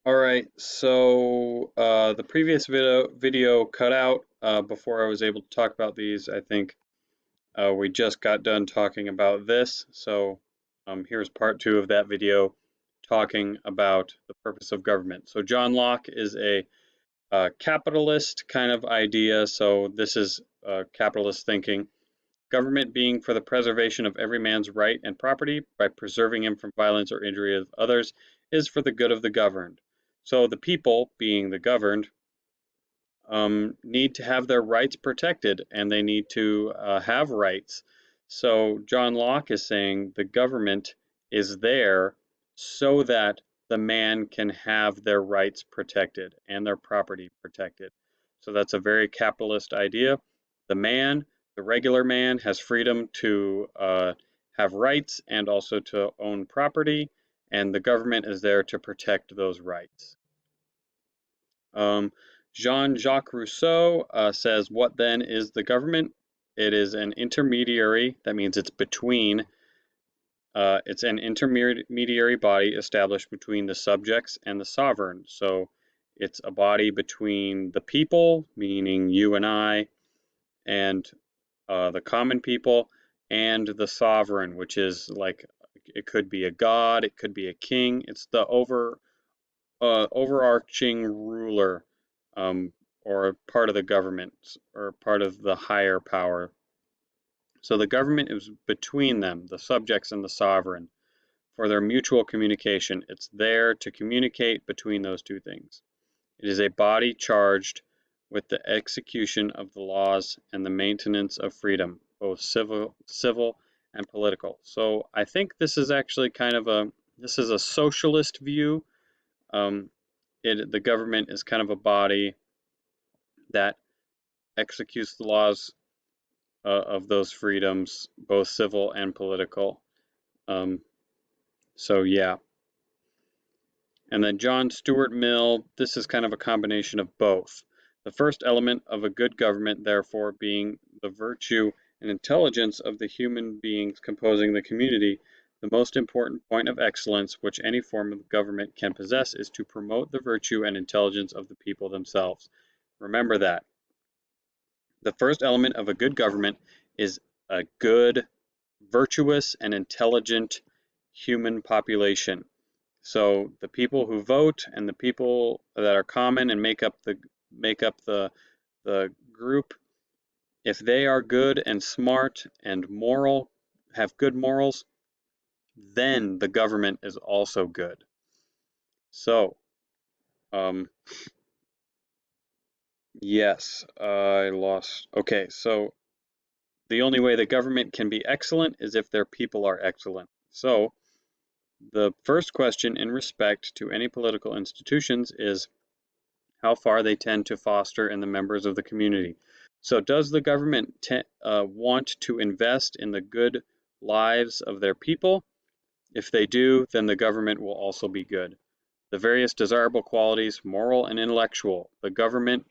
All right, so the previous video cut out before I was able to talk about these. I think we just got done talking about this, so here's part two of that video talking about the purpose of government. So John Locke is a capitalist kind of idea, so this is capitalist thinking. Government being for the preservation of every man's right and property by preserving him from violence or injury of others is for the good of the governed. So the people, being the governed, need to have their rights protected and they need to have rights. So John Locke is saying the government is there so that the man can have their rights protected and their property protected. So that's a very capitalist idea. The man, the regular man, has freedom to have rights and also to own property, and the government is there to protect those rights. Um, Jean-Jacques Rousseau says, what then is the government? It is an intermediary, that means it's between, it's an intermediary body established between the subjects and the sovereign. So it's a body between the people, meaning you and I, and the common people, and the sovereign, which is like, it could be a god, it could be a king. It's the overarching ruler, um, or part of the government or part of the higher power. So the government is between them, the subjects and the sovereign, for their mutual communication. It's there to communicate between those two things. It is a body charged with the execution of the laws and the maintenance of freedom, both civil and political. So I think this is actually kind of this is a socialist view. Um, the government is kind of a body that executes the laws of those freedoms, both civil and political. Um, so yeah. And then John Stuart Mill, this is kind of a combination of both. The first element of a good government, therefore, being the virtue and intelligence of the human beings composing the community, the most important point of excellence which any form of government can possess is to promote the virtue and intelligence of the people themselves. Remember that. The first element of a good government is a good, virtuous, and intelligent human population. So the people who vote and the people that are common and make up the group, if they are good and smart and moral, have good morals, then the government is also good. So, um, yes, I lost. Okay, so the only way the government can be excellent is if their people are excellent. So, the first question in respect to any political institutions is how far they tend to foster in the members of the community. So, does the government want to invest in the good lives of their people? If they do, then the government will also be good. The various desirable qualities, moral and intellectual, the government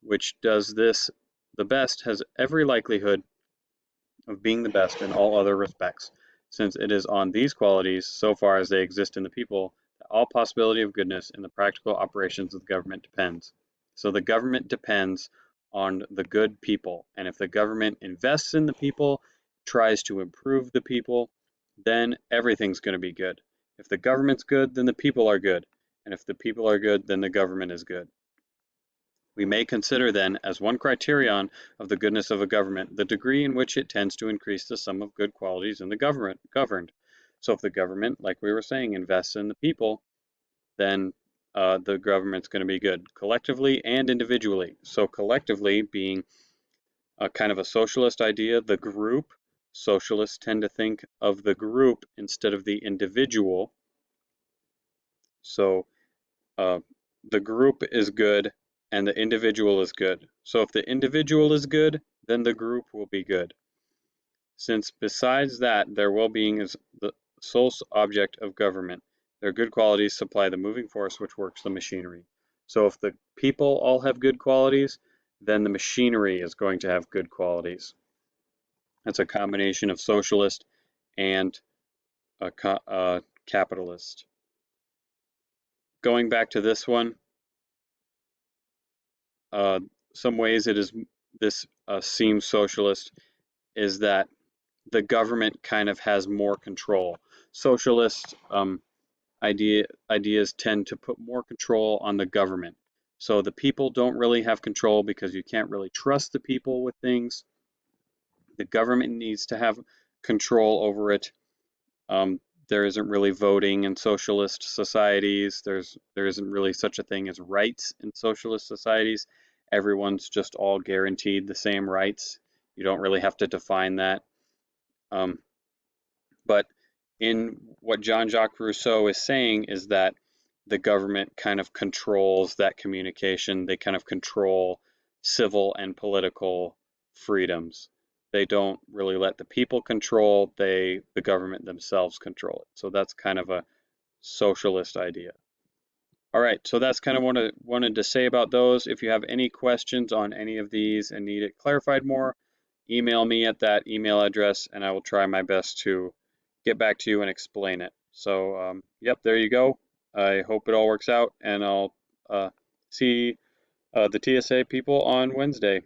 which does this the best has every likelihood of being the best in all other respects, since it is on these qualities, so far as they exist in the people, that all possibility of goodness in the practical operations of the government depends. So the government depends on the good people, and if the government invests in the people, tries to improve the people, then everything's going to be good. If the government's good, then the people are good, and if the people are good, then the government is good. We may consider then, as one criterion of the goodness of a government, the degree in which it tends to increase the sum of good qualities in the governed. So if the government, like we were saying, invests in the people, then the government's going to be good collectively and individually. So collectively being a kind of a socialist idea, the group, socialists tend to think of the group instead of the individual. So uh, the group is good and the individual is good. So if the individual is good, then the group will be good. Since besides that their well-being is the sole object of government, their good qualities supply the moving force which works the machinery. So if the people all have good qualities, then the machinery is going to have good qualities. That's a combination of socialist and a capitalist. going back to this one, uh, some ways this seems socialist is that the government kind of has more control. Socialist ideas tend to put more control on the government. So the people don't really have control because you can't really trust the people with things. The government needs to have control over it. Um, there isn't really voting in socialist societies. There isn't really such a thing as rights in socialist societies. Everyone's just all guaranteed the same rights. You don't really have to define that. Um, but in what Jean-Jacques Rousseau is saying is that the government kind of controls that communication. They kind of control civil and political freedoms. They don't really let the people control, the government themselves control it. So that's kind of a socialist idea. All right, so that's kind of what I wanted to say about those. If you have any questions on any of these and need it clarified more, email me at that email address and I will try my best to get back to you and explain it. So, yep, there you go. I hope it all works out and I'll see the TSA people on Wednesday.